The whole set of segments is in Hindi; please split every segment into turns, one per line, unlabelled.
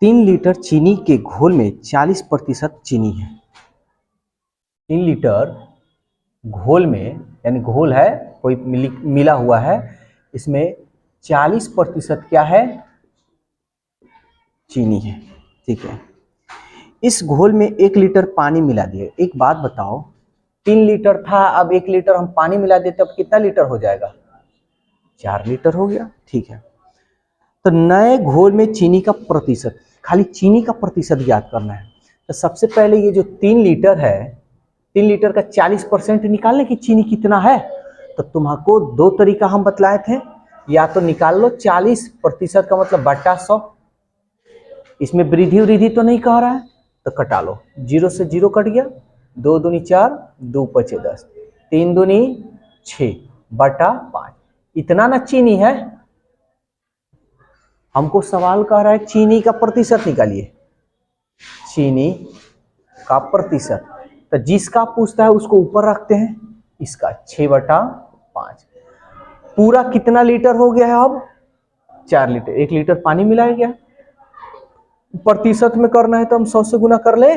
3 लीटर चीनी के घोल में 40% चीनी है। 3 लीटर घोल में, यानी घोल है कोई मिला हुआ है, इसमें 40% क्या है? चीनी है। ठीक है, इस घोल में 1 लीटर पानी मिला दिए। एक बात बताओ, 3 लीटर था, अब 1 लीटर हम पानी मिला देते, अब कितना लीटर हो जाएगा? 4 लीटर हो गया। ठीक है, तो नए घोल में चीनी का प्रतिशत, खाली चीनी का प्रतिशत ज्ञात करना है। तो सबसे पहले ये जो 3 लीटर है, 3 लीटर का 40% निकालने की चीनी कितना है, तो तुमको 2 तरीका हम बतलाए थे। या तो निकाल लो 40% का मतलब बटा 100, इसमें वृद्धि वृद्धि तो नहीं कह रहा है, तो कटा लो, 0 से 0 कट गया, 2 दूनी 4, 2 पचे 10, 3 दूनी 6 बटा 5। इतना ना चीनी है। हमको सवाल कह रहा है चीनी का प्रतिशत निकालिए, चीनी का प्रतिशत। तो जिसका पूछता है उसको ऊपर रखते हैं, इसका 6/5। पूरा कितना लीटर हो गया है अब? 4 लीटर। 1 लीटर पानी मिलाया गया, प्रतिशत में करना है तो हम 100 से गुना कर ले।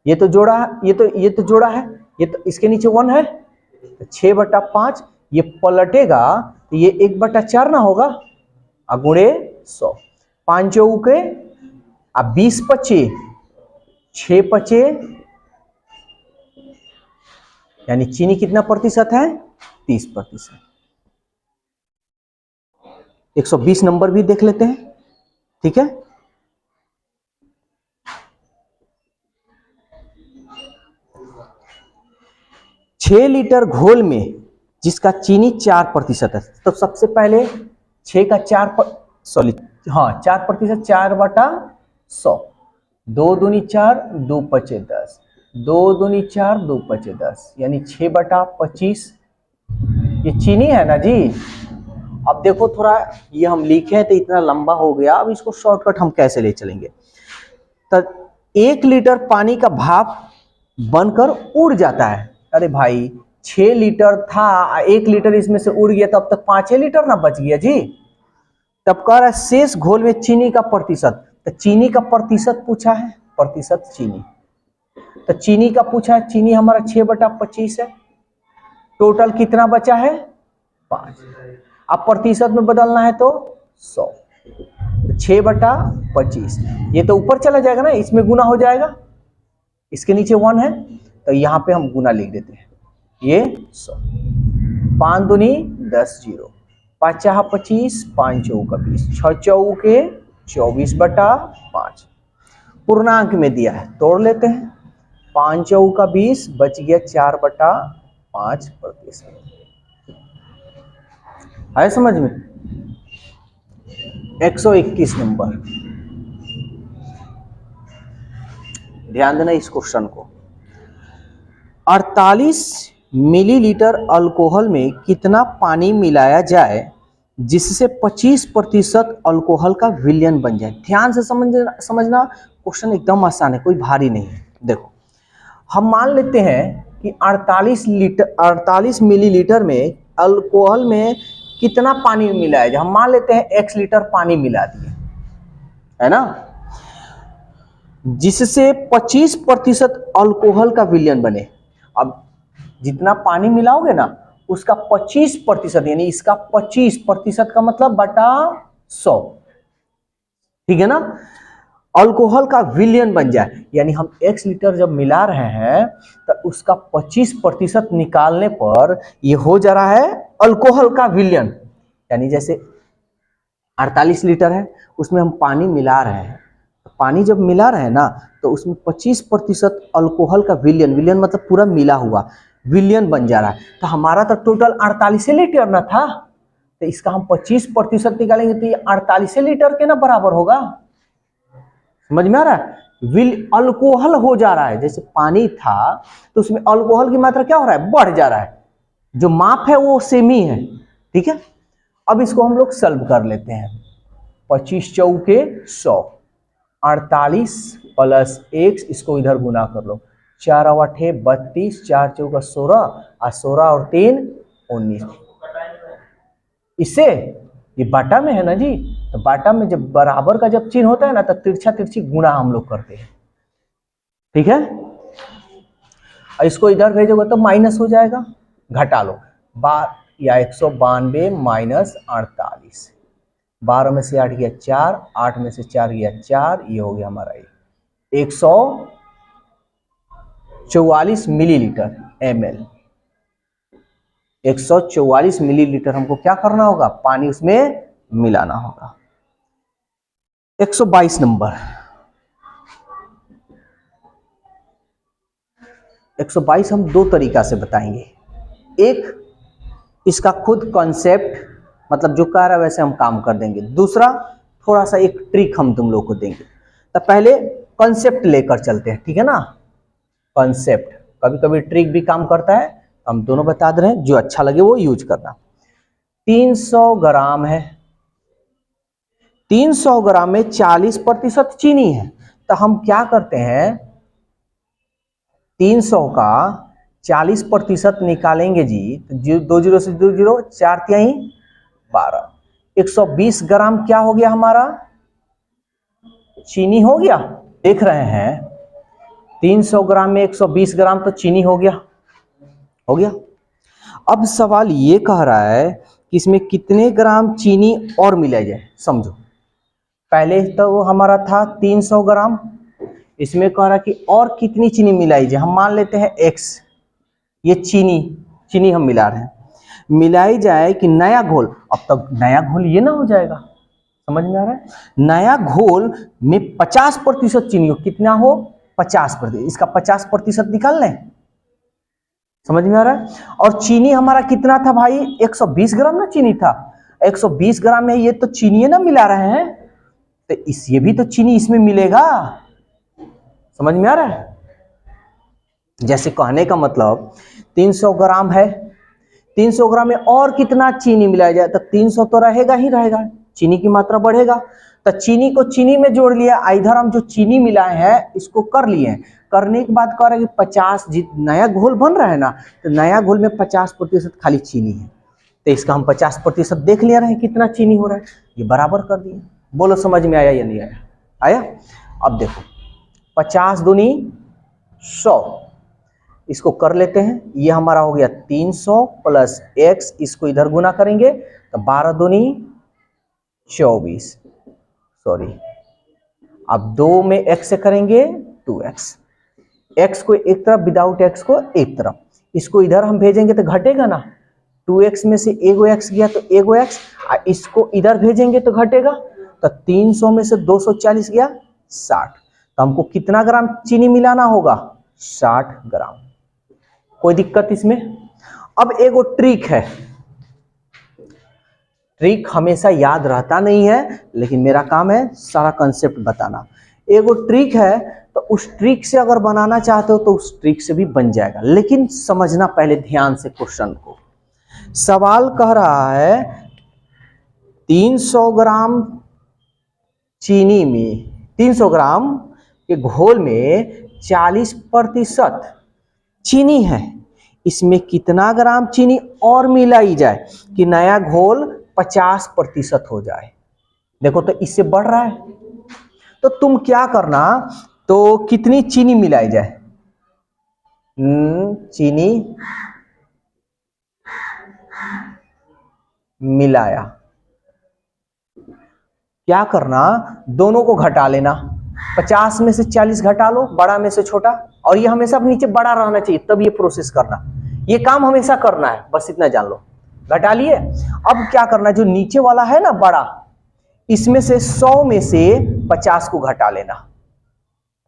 ये तो जोड़ा है, ये तो जोड़ा है, ये तो इसके नीचे 1 है, तो 6/5 ये पलटेगा तो ये 1/4 ना होगा, अगुणे 100। 5 चौके, अब 20 पचे 6 पचे, यानी चीनी कितना प्रतिशत है? 30%। 120 नंबर भी देख लेते हैं। ठीक है, छह लीटर घोल में जिसका चीनी 4% है, तो सबसे पहले 6 का 4%, 4/100, 2 दूनी 4, 2 पचे 10, 2 दूनी 4, 2 पचे 10, यानी 6/25 ये चीनी है ना जी। अब देखो थोड़ा ये हम लिखे हैं तो इतना लंबा हो गया, अब इसको शॉर्टकट हम कैसे ले चलेंगे। तो 1 लीटर पानी का भाप बनकर उड़ जाता है। अरे भाई 6 लीटर था, 1 लीटर इसमें से उड़ गया, तब तक 5 लीटर ना बच गया जी। तब कह रहा है शेष घोल में चीनी का प्रतिशत, तो चीनी का प्रतिशत पूछा है, प्रतिशत चीनी, तो चीनी का पूछा है, चीनी हमारा 6/25 है। टोटल कितना बचा है? 5। अब प्रतिशत में बदलना है तो 100, 6/25, ये तो ऊपर चला जाएगा ना, इसमें गुना हो जाएगा, इसके नीचे 1 है, तो यहां पे हम गुना लिख देते हैं, ये 100। 5 दूनी 10, 0, 5 चाह 25, 5 चौका 20, 6 चौके 24/5। पूर्णांक में दिया है, तोड़ लेते हैं, 5 चौका 20, बच गया 4/5%। है समझ में? 121 नंबर, ध्यान देना इस क्वेश्चन को। 48 मिलीलीटर अल्कोहल में कितना पानी मिलाया जाए जिससे 25% अल्कोहल का विलयन बन जाए? ध्यान से समझना, क्वेश्चन एकदम आसान है, कोई भारी नहीं है। देखो, हम मान लेते हैं कि 48 मिलीलीटर में अल्कोहल में कितना पानी मिलाया जाए। हम मान लेते हैं x लीटर पानी मिला दिए, है ना, जिससे 25% अल्कोहल का विलयन बने। अब जितना पानी मिलाओगे ना उसका 25%, यानी इसका 25% का मतलब बटा 100, ठीक है ना, अल्कोहल का विलयन बन जाए। यानी हम x लीटर जब मिला रहे हैं तो उसका 25% निकालने पर ये हो जा रहा है अल्कोहल का विलयन। यानी जैसे 48 लीटर है, उसमें हम पानी मिला रहे हैं, पानी जब मिला रहे हैं ना तो उसमें 25% अल्कोहल का विलयन, विलयन मतलब पूरा मिला हुआ विलयन बन जा रहा है। तो हमारा तो टोटल 48 लीटर ना था, तो इसका हम 25% निकालेंगे तो ये 48 लीटर के ना बराबर होगा। समझ में आ रहा है? अल्कोहल हो जा रहा है, जैसे पानी था तो उसमें अल्कोहल की मात्रा क्या हो रहा है? बढ़ जा रहा है, जो माप है वो सेम ही है। ठीक है, अब इसको हम लोग सॉल्व कर लेते हैं। 25 चौके 100, 48 प्लस x, इसको इधर गुना कर लो, 4 8 32, 4 चौका 16, और 16 और 3 19। इससे ये बाटा में है ना जी, तो बाटा में जब बराबर का जब चिन्ह होता है ना तो तिरछा तिरछी गुणा हम लोग करते हैं, ठीक है। और इसको इधर भेजोगे तो माइनस हो जाएगा, घटा लो, या 192 माइनस 48, 12 में से 8 गया 4, 8 में से 4 गया 4, ये हो गया हमारा 144 मिलीलीटर ml। 144 मिलीलीटर हमको क्या करना होगा, पानी उसमें मिलाना होगा। 122 नंबर, 122 हम दो तरीका से बताएंगे। एक, इसका खुद कॉन्सेप्ट, मतलब जो कह रहा है वैसे हम काम कर देंगे। दूसरा, थोड़ा सा एक ट्रिक हम तुम लोग को देंगे। तो पहले कॉन्सेप्ट लेकर चलते हैं, ठीक है ना। कॉन्सेप्ट, कभी कभी ट्रिक भी काम करता है, हम दोनों बता दे रहे हैं, जो अच्छा लगे वो यूज करना। 300 ग्राम है, 300 ग्राम में 40% चीनी है। तो हम क्या करते हैं, 300 का 40% निकालेंगे जी, तो 2 जीरो से 2 जीरो, 4 तिहाई 12, 120 ग्राम क्या हो गया हमारा, चीनी हो गया। देख रहे हैं 300 ग्राम में 120 ग्राम तो चीनी हो गया, हो गया। अब सवाल ये कह रहा है कि इसमें कितने ग्राम चीनी और मिलाया जाए। समझो, पहले तो वो हमारा था 300 ग्राम, इसमें कह रहा है कि और कितनी चीनी मिलाई जाए। हम मान लेते हैं x, ये चीनी हम मिला रहे हैं, मिलाई जाए कि नया घोल। अब तक नया घोल ये ना हो जाएगा, समझ में आ रहा है। नया घोल में 50% चीनी हो, कितना हो, 50%, इसका 50% निकाल लें, समझ में आ रहा है। और चीनी हमारा कितना था भाई, 120 ग्राम ना चीनी था, 120 ग्राम में ये तो चीनी ना मिला रहे हैं, तो ये भी तो चीनी इसमें मिलेगा, समझ में आ रहा है। जैसे कहने का मतलब 300 ग्राम है, 300 ग्राम में और कितना चीनी मिलाया जाए, तो 300 तो रहेगा ही रहेगा, चीनी की मात्रा बढ़ेगा। तो चीनी को चीनी में जोड़ लिया, इधर हम जो चीनी मिलाए हैं इसको कर लिए, करने के बाद कह रहे हैं कि 50, नया घोल बन रहा है ना, तो नया घोल में 50% खाली चीनी है, तो इसका हम 50% देख ले रहे हैं कितना चीनी हो रहा है, ये बराबर कर दिए। बोलो समझ में आया या नहीं आया, आया। अब देखो 50 दूनी 100, इसको कर लेते हैं, ये हमारा हो गया 300 प्लस x, इसको इधर गुना करेंगे तो 12 दूनी 24, सॉरी, अब 2 में x से करेंगे 2x, x को एक तरफ, विदाउट x को एक तरफ, इसको इधर हम भेजेंगे तो घटेगा ना, 2x में से एगो x गया तो एगो x, इसको इधर भेजेंगे तो घटेगा, तो 300 में से 240 गया 60, तो हमको कितना ग्राम चीनी मिलाना होगा, 60 ग्राम। कोई दिक्कत इसमें। अब एगो ट्रिक है, ट्रिक हमेशा याद रहता नहीं है, लेकिन मेरा काम है सारा कंसेप्ट बताना। एगो ट्रिक है, तो उस ट्रिक से अगर बनाना चाहते हो तो उस ट्रिक से भी बन जाएगा, लेकिन समझना पहले ध्यान से क्वेश्चन को। सवाल कह रहा है 300 ग्राम चीनी में, 300 ग्राम के घोल में 40% चीनी है, इसमें कितना ग्राम चीनी और मिलाई जाए कि नया घोल 50% हो जाए। देखो तो इससे बढ़ रहा है, तो तुम क्या करना, तो कितनी चीनी मिलाई जाए, चीनी मिलाया, क्या करना, दोनों को घटा लेना, 50 में से 40 घटा लो, बड़ा में से छोटा, और ये हमेशा नीचे बड़ा रहना चाहिए, तब ये प्रोसेस करना, ये काम हमेशा करना है, बस इतना जान लो। घटा लिए, अब क्या करना, जो नीचे वाला है ना बड़ा, इसमें से 100 में से 50 को घटा लेना,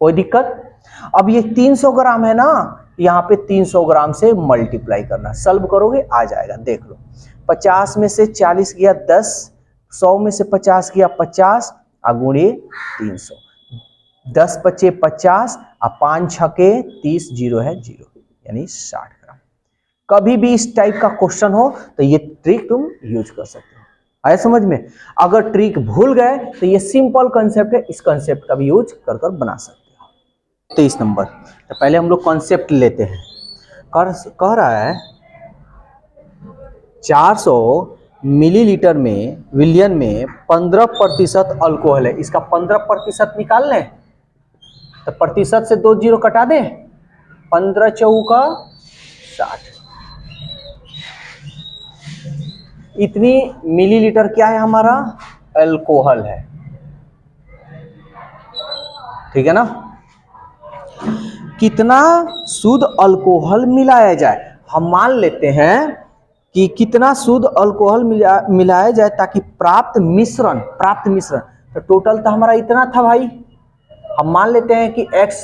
कोई दिक्कत। अब ये 300 ग्राम है ना, यहाँ पे 300 ग्राम से मल्टीप्लाई करना, सॉल्व करोगे आ जाएगा, देख लो। 50 में से 40 गया 10, 100 में से 50 गया 50, गुणे 300, 10 पचे 50, 5 छके 30, जीरो है जीरो, यानी 60 ग्राम। कभी भी इस टाइप का क्वेश्चन हो तो ये ट्रिक तुम यूज कर सकते हो, आया समझ में। अगर ट्रिक भूल गए तो ये सिंपल कंसेप्ट है, इस कंसेप्ट का भी यूज कर बना सकते हो। 23 नंबर, तो पहले हम लोग कॉन्सेप्ट लेते हैं। कह रहा है 400 मिलीलीटर में विलियन में 15% अल्कोहल है, इसका 15% निकाल लें तो प्रतिशत से 2 जीरो कटा दें, 15 चौका 60, इतनी मिलीलीटर क्या है हमारा अल्कोहल है, ठीक है ना। कितना शुद्ध अल्कोहल मिलाया जाए, हम मान लेते हैं कि कितना शुद्ध अल्कोहल मिलाया जाए ताकि प्राप्त मिश्रण तो टोटल तो हमारा इतना था भाई, हम मान लेते हैं कि x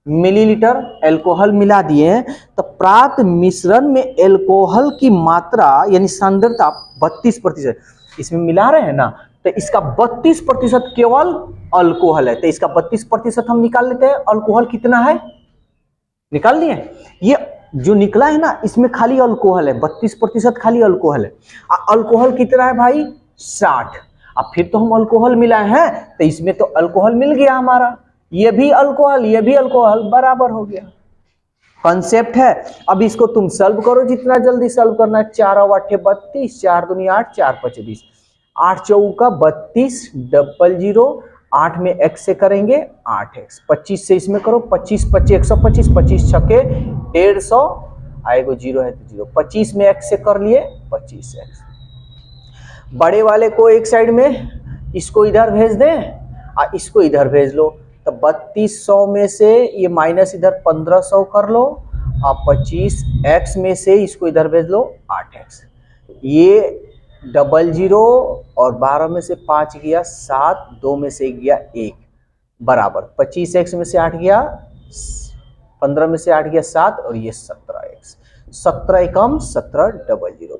मिलीलीटर अल्कोहल मिला दिए हैं, तो प्राप्त मिश्रण में अल्कोहल की मात्रा यानी सांद्रता 32%, इसमें मिला रहे हैं ना, तो इसका 32% केवल अल्कोहल है, तो इसका 32% हम निकाल लेते हैं। अल्कोहल कितना है निकाल दिए, ये जो निकला है ना इसमें खाली अल्कोहल है, 32% खाली अल्कोहल है। अल्कोहल कितना है भाई 60, अब फिर तो हम अल्कोहल मिलाए हैं तो इसमें तो अल्कोहल मिल गया हमारा, ये भी अल्कोहल बराबर हो गया, कॉन्सेप्ट है। अब इसको तुम सॉल्व करो, जितना जल्दी सॉल्व करना है। 4 और 8 32, 4 दूनी 8, 4 5 20, 8 चौका 32, 00, 8 में x से करेंगे 8x, 25 से इसमें करो 25 25 125, 25 छके 150, आएगा 0 है तो 0, 25 में x से कर लिए 25x, बड़े वाले को एक साइड में इसको इधर भेज दें और इसको इधर भेज लो, तो 3200 में से ये माइनस इधर 1500 कर लो और 25x में से इसको इधर भेज लो 8x, ये 00 और 12 में से 5 गया 7, 2 में से गया 1 बराबर 25x में से 8 गया 15 में से 8 गया 7 और ये 17x, 17 एकम 17 00,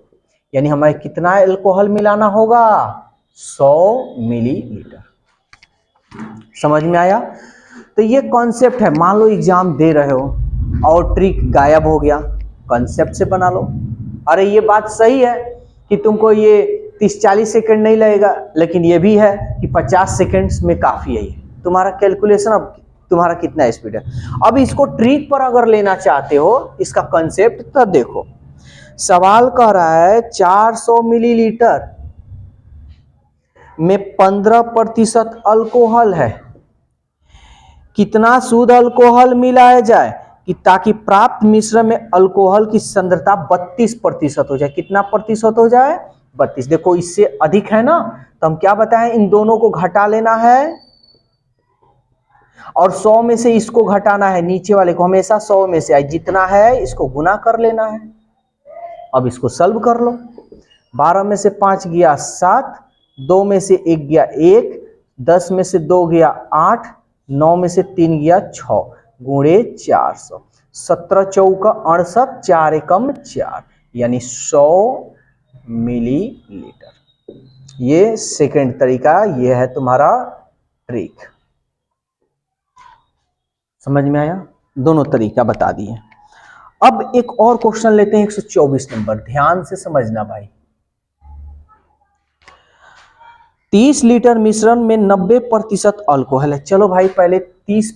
यानी हमें कितना अल्कोहल मिलाना होगा 100 मिलीलीटर। समझ में आया। तो ये कॉन्सेप्ट है, मान लो एग्जाम दे रहे हो और ट्रिक गायब हो गया, कॉन्सेप्ट से बना लो। अरे ये बात सही है कि तुमको ये 30-40 सेकंड नहीं लगेगा, लेकिन ये भी है कि 50 सेकंड्स में काफ़ी है ये तुम्हारा कैलकुलेशन। अब तुम्हारा कितना स्पीड है, अब इसको ट्रिक पर अगर लेना चाहते हो इसका कंसेप्ट, तब देखो सवाल कह रहा है 400 मिलीलीटर में 15% अल्कोहल है, कितना शुद्ध अल्कोहल मिलाया जाए कि ताकि प्राप्त मिश्रण में अल्कोहल की सांद्रता 32% हो जाए। कितना प्रतिशत हो जाए 32। देखो इससे अधिक है ना, तो हम क्या बताएं, इन दोनों को घटा लेना है और 100 में से इसको घटाना है, नीचे वाले को हमेशा 100 में से आए, जितना है इसको गुना कर लेना है। अब इसको सॉल्व कर लो, 12 में से 5 गया 7, 2 में से 1 गया 1, 10 में से 2 गया 8, 9 में से 3 गया 6, गुणे 400, 17 चौका 68, 4 एकम 4, यानी 100 मिलीलीटर। ये सेकंड तरीका, ये है तुम्हारा ट्रिक। समझ में आया, दोनों तरीका बता दिए। अब एक और क्वेश्चन लेते हैं 124 नंबर, ध्यान से समझना भाई। 30 लीटर मिश्रण में 90% अल्कोहल है। चलो भाई पहले 30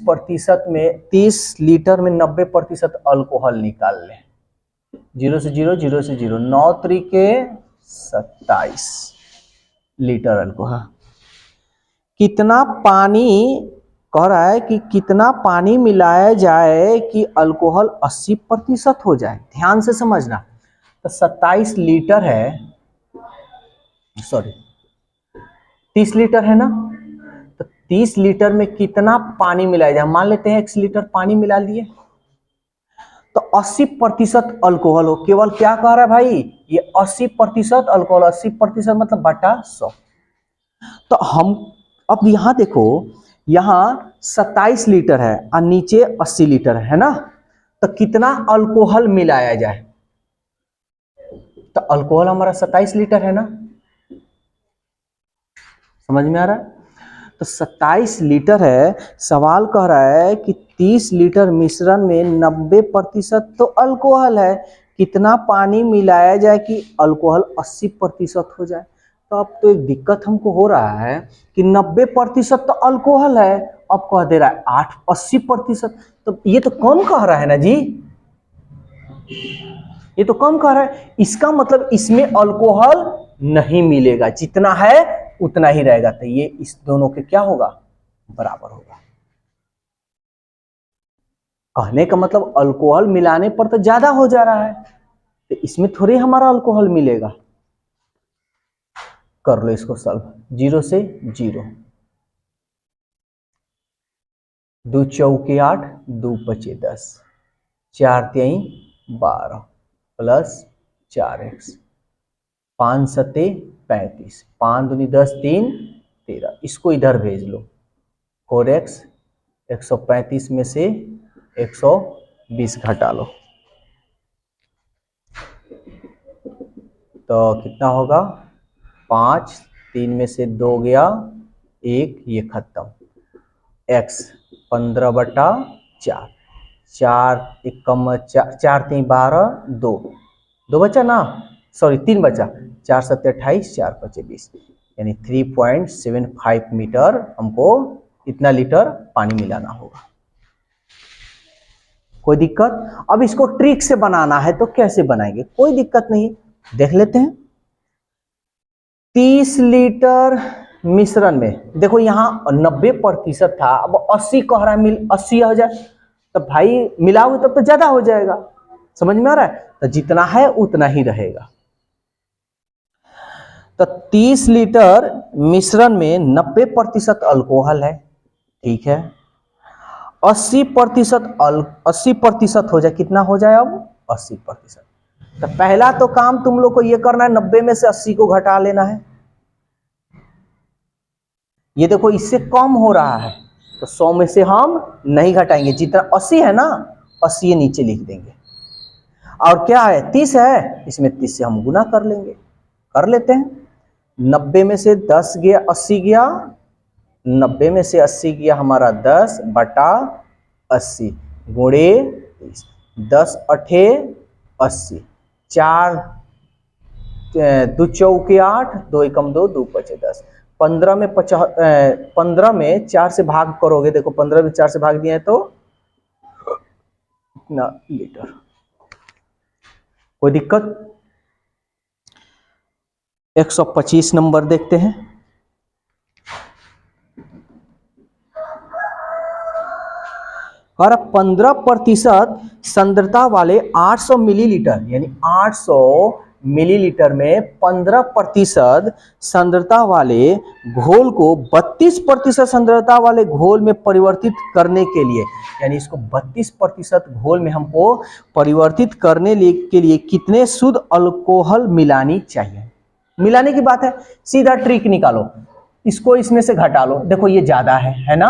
लीटर में 90% अल्कोहल निकाल लें। 0 से 0, 0 से 0, 9 त्रिके 27 लीटर अल्कोहल। कितना पानी कह रहा है कि कितना पानी मिलाया जाए कि अल्कोहल 80% हो जाए। ध्यान से समझना, तो 27 लीटर है, सॉरी 30 लीटर है ना, तो 30 लीटर में कितना पानी मिलाया जाए। मान लेते हैं 1 लीटर पानी मिला लिए, तो 80% अल्कोहल हो। केवल क्या कह रहा है भाई, ये 80% अल्कोहल, 80% मतलब बटा 100। तो हम अब यहां देखो, यहां 27 लीटर है और नीचे 80 लीटर है ना, तो कितना अल्कोहल मिलाया जाए। तो अल्कोहल हमारा 27 लीटर है ना, समझ में आ रहा है। तो 27 लीटर है, सवाल कह रहा है कि 30 लीटर मिश्रण में 90% तो अल्कोहल है, कितना पानी मिलाया जाए कि अल्कोहल 80% हो जाए। तो अब तो एक दिक्कत हमको हो रहा है कि 90% तो अल्कोहल है, अब कह दे रहा है 80%। तो ये तो कम कह रहा है ना जी, ये तो कम कह रहा है, इसका मतलब इसमें अल्कोहल नहीं मिलेगा, जितना है उतना ही रहेगा। तो ये इस दोनों के क्या होगा, बराबर होगा। कहने का मतलब अल्कोहल मिलाने पर तो ज्यादा हो जा रहा है, तो इसमें थोड़ी हमारा अल्कोहल मिलेगा। कर लो इसको सॉल्व, 0 से 0, 2 चौके 8, 2 पचे 10, 4 तिहाई 12 प्लस 4x, 5 सत्ते 35, 5 दूनी 10, 3 13, इसको इधर भेज लो। 4x 135 में से 120 घटा लो तो कितना होगा, 5, 3 में से 2 गया 1, ये खत्म। x 15/4, 4 1 कम 4 3 12, 2 बचा ना, सॉरी 3 बचा, 4 7 28, 4 5 20, यानी 3.75 मीटर हमको इतना लीटर पानी मिलाना होगा। कोई दिक्कत? अब इसको ट्रिक से बनाना है तो कैसे बनाएंगे, कोई दिक्कत नहीं, देख लेते हैं। 30 लीटर मिश्रण में, देखो यहाँ 90% था, अब 80 कह रहा है, 80 हो जाए तो भाई मिलाओगे तब तो ज्यादा हो जाएगा, समझ में आ रहा है? तो जितना है उतना ही रहेगा। तो 30 लीटर मिश्रण में 90% अल्कोहल है, ठीक है। 80% हो जाए, कितना हो जाए अब, 80%। तो पहला तो काम तुम लोग को ये करना है, 90 में से 80 को घटा लेना है। ये देखो इससे कम हो रहा है, तो 100 में से हम नहीं घटाएंगे, जितना 80 है ना, 80 ये नीचे लिख देंगे। और क्या है, 30 है, इसमें 30 से हम गुना कर लेंगे, कर लेते हैं। 90 में से 10 गया, 80 गया, 90 में से 80 गया हमारा 10 बटा 80 गुणे 30, 10 अठे 80, 4 2 चौके 8, 2 एकम 2, 2 पचे 10, 15 में 4 से भाग करोगे, देखो 15 में 4 से भाग दिया है तो कितना लीटर। कोई दिक्कत? 125 नंबर देखते हैं। और 15% सांद्रता वाले 800 मिलीलीटर, यानी 800 मिलीलीटर में 15% सांद्रता वाले घोल को 32% सांद्रता वाले घोल में परिवर्तित करने के लिए, यानी इसको 32% घोल में हमको परिवर्तित करने के लिए कितने शुद्ध अल्कोहल मिलानी चाहिए। मिलाने की बात है, सीधा ट्रिक निकालो, इसको इसमें से घटा लो, देखो ये ज्यादा है ना,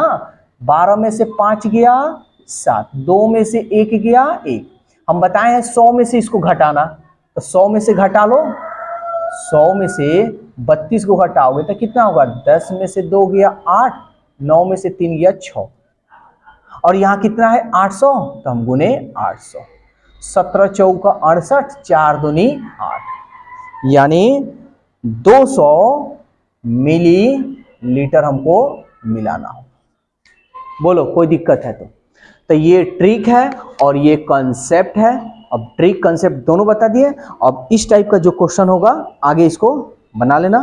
12 में से 5 गया 7, 2 में से 1 गया 1, हम बताए हैं 100 में से इसको घटाना, तो 100 में से घटा लो, 100 में से 32 को घटाओगे तो कितना होगा, 10 में से 2 गया 8, 9 में से 3 गया 6, और यहाँ कितना है 800, तो हम गुने 800, 17 चौका 68, 4 दूनी 8, यानी 200 मिलीलीटर हमको मिलाना हो। बोलो कोई दिक्कत है तो ये ट्रिक है और ये कॉन्सेप्ट है। अब ट्रिक कॉन्सेप्ट दोनों बता दिए। अब इस टाइप का जो क्वेश्चन होगा आगे इसको बना लेना।